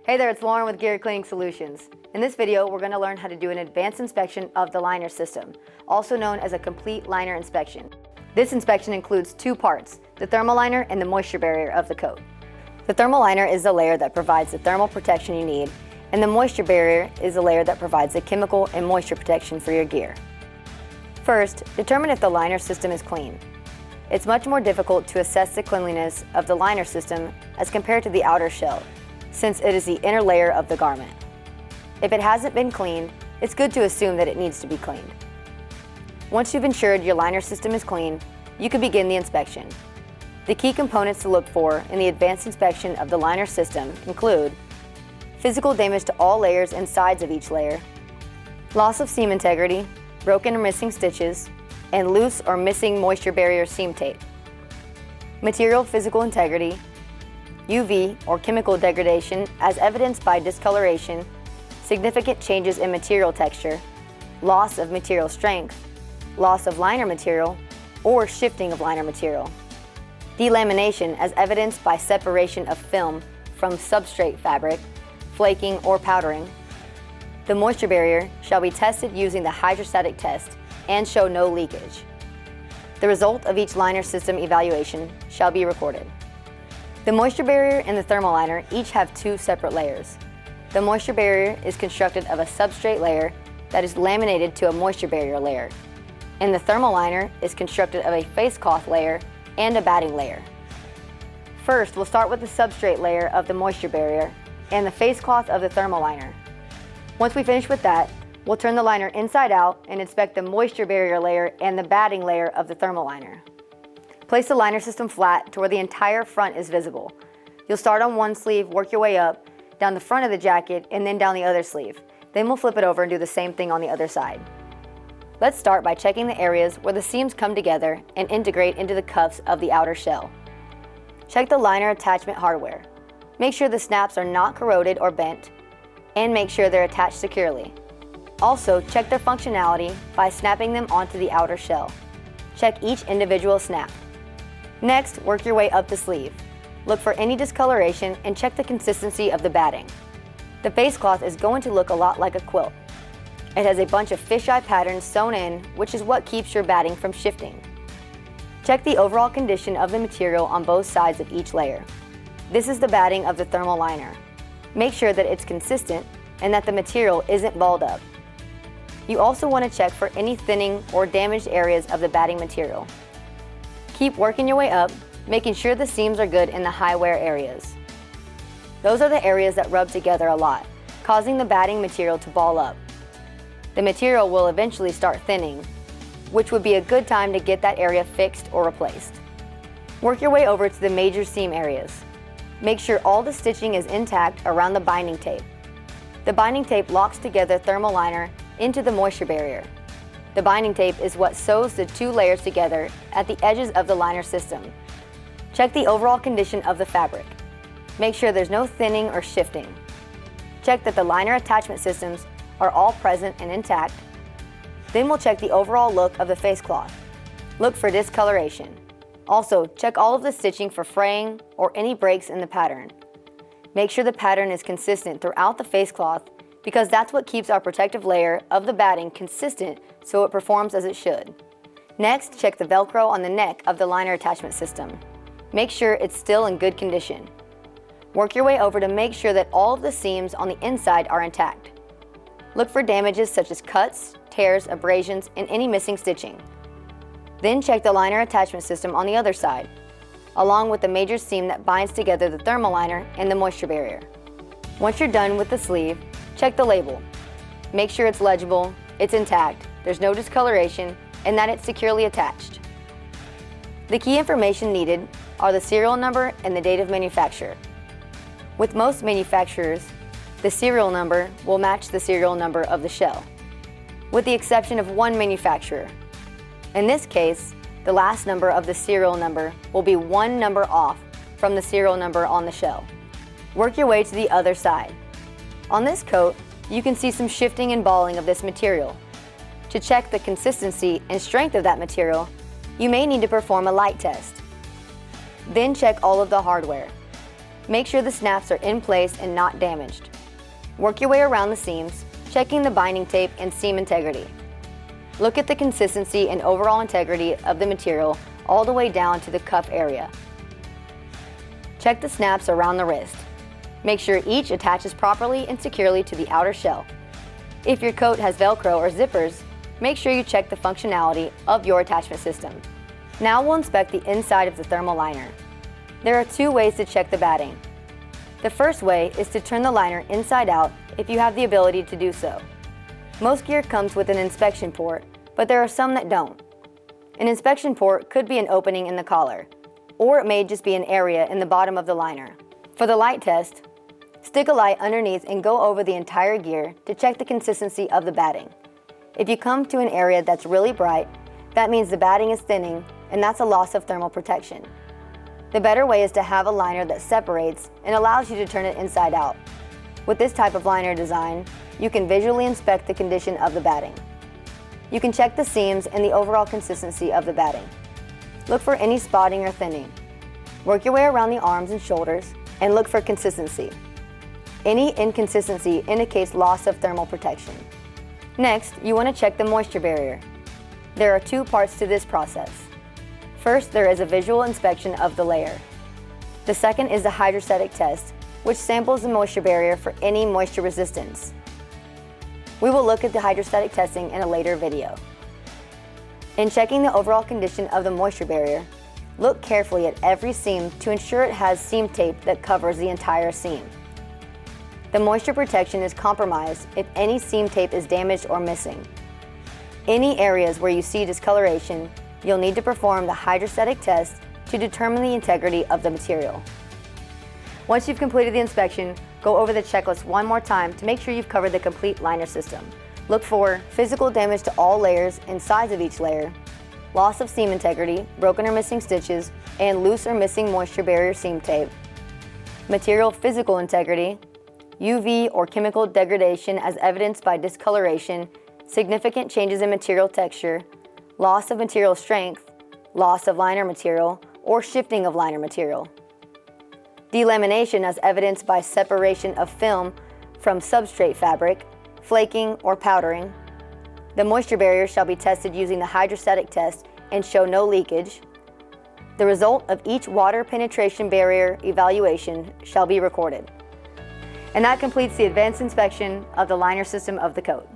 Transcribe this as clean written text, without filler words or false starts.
Hey there, it's Lauren with Gear Cleaning Solutions. In this video, we're going to learn how to do an advanced inspection of the liner system, also known as a complete liner inspection. This inspection includes two parts, the thermal liner and the moisture barrier of the coat. The thermal liner is the layer that provides the thermal protection you need, and the moisture barrier is the layer that provides the chemical and moisture protection for your gear. First, determine if the liner system is clean. It's much more difficult to assess the cleanliness of the liner system as compared to the outer shell, since it is the inner layer of the garment. If it hasn't been cleaned, it's good to assume that it needs to be cleaned. Once you've ensured your liner system is clean, you can begin the inspection. The key components to look for in the advanced inspection of the liner system include physical damage to all layers and sides of each layer, loss of seam integrity, broken or missing stitches, and loose or missing moisture barrier seam tape, material physical integrity, UV or chemical degradation as evidenced by discoloration, significant changes in material texture, loss of material strength, loss of liner material, or shifting of liner material, delamination as evidenced by separation of film from substrate fabric, flaking or powdering. The moisture barrier shall be tested using the hydrostatic test and show no leakage. The result of each liner system evaluation shall be recorded. The moisture barrier and the thermal liner each have two separate layers. The moisture barrier is constructed of a substrate layer that is laminated to a moisture barrier layer, and the thermal liner is constructed of a face cloth layer and a batting layer. First, we'll start with the substrate layer of the moisture barrier and the face cloth of the thermal liner. Once we finish with that, we'll turn the liner inside out and inspect the moisture barrier layer and the batting layer of the thermal liner. Place the liner system flat to where the entire front is visible. You'll start on one sleeve, work your way up, down the front of the jacket, and then down the other sleeve. Then we'll flip it over and do the same thing on the other side. Let's start by checking the areas where the seams come together and integrate into the cuffs of the outer shell. Check the liner attachment hardware. Make sure the snaps are not corroded or bent, and make sure they're attached securely. Also, check their functionality by snapping them onto the outer shell. Check each individual snap. Next, work your way up the sleeve. Look for any discoloration and check the consistency of the batting. The face cloth is going to look a lot like a quilt. It has a bunch of fisheye patterns sewn in, which is what keeps your batting from shifting. Check the overall condition of the material on both sides of each layer. This is the batting of the thermal liner. Make sure that it's consistent and that the material isn't balled up. You also want to check for any thinning or damaged areas of the batting material. Keep working your way up, making sure the seams are good in the high wear areas. Those are the areas that rub together a lot, causing the batting material to ball up. The material will eventually start thinning, which would be a good time to get that area fixed or replaced. Work your way over to the major seam areas. Make sure all the stitching is intact around the binding tape. The binding tape locks together thermal liner into the moisture barrier. The binding tape is what sews the two layers together at the edges of the liner system. Check the overall condition of the fabric. Make sure there's no thinning or shifting. Check that the liner attachment systems are all present and intact. Then we'll check the overall look of the face cloth. Look for discoloration. Also, check all of the stitching for fraying or any breaks in the pattern. Make sure the pattern is consistent throughout the face cloth because that's what keeps our protective layer of the batting consistent so it performs as it should. Next, check the Velcro on the neck of the liner attachment system. Make sure it's still in good condition. Work your way over to make sure that all of the seams on the inside are intact. Look for damages such as cuts, tears, abrasions, and any missing stitching. Then check the liner attachment system on the other side, along with the major seam that binds together the thermal liner and the moisture barrier. Once you're done with the sleeve, check the label. Make sure it's legible, it's intact, there's no discoloration, and that it's securely attached. The key information needed are the serial number and the date of manufacture. With most manufacturers, the serial number will match the serial number of the shell, with the exception of one manufacturer. In this case, the last number of the serial number will be one number off from the serial number on the shell. Work your way to the other side. On this coat, you can see some shifting and balling of this material. To check the consistency and strength of that material, you may need to perform a light test. Then check all of the hardware. Make sure the snaps are in place and not damaged. Work your way around the seams, checking the binding tape and seam integrity. Look at the consistency and overall integrity of the material all the way down to the cuff area. Check the snaps around the wrist. Make sure each attaches properly and securely to the outer shell. If your coat has Velcro or zippers, make sure you check the functionality of your attachment system. Now we'll inspect the inside of the thermal liner. There are two ways to check the batting. The first way is to turn the liner inside out if you have the ability to do so. Most gear comes with an inspection port, but there are some that don't. An inspection port could be an opening in the collar, or it may just be an area in the bottom of the liner. For the light test, stick a light underneath and go over the entire gear to check the consistency of the batting. If you come to an area that's really bright, that means the batting is thinning, and that's a loss of thermal protection. The better way is to have a liner that separates and allows you to turn it inside out. With this type of liner design, you can visually inspect the condition of the batting. You can check the seams and the overall consistency of the batting. Look for any spotting or thinning. Work your way around the arms and shoulders and look for consistency. Any inconsistency indicates loss of thermal protection. Next, you want to check the moisture barrier. There are two parts to this process. First, there is a visual inspection of the layer. The second is the hydrostatic test, which samples the moisture barrier for any moisture resistance. We will look at the hydrostatic testing in a later video. In checking the overall condition of the moisture barrier, look carefully at every seam to ensure it has seam tape that covers the entire seam. The moisture protection is compromised if any seam tape is damaged or missing. Any areas where you see discoloration, you'll need to perform the hydrostatic test to determine the integrity of the material. Once you've completed the inspection, go over the checklist one more time to make sure you've covered the complete liner system. Look for physical damage to all layers and sides of each layer, loss of seam integrity, broken or missing stitches, and loose or missing moisture barrier seam tape, material physical integrity, UV or chemical degradation as evidenced by discoloration, significant changes in material texture, loss of material strength, loss of liner material, or shifting of liner material. Delamination as evidenced by separation of film from substrate fabric, flaking, or powdering. The moisture barrier shall be tested using the hydrostatic test and show no leakage. The result of each water penetration barrier evaluation shall be recorded. And that completes the advanced inspection of the liner system of the coat.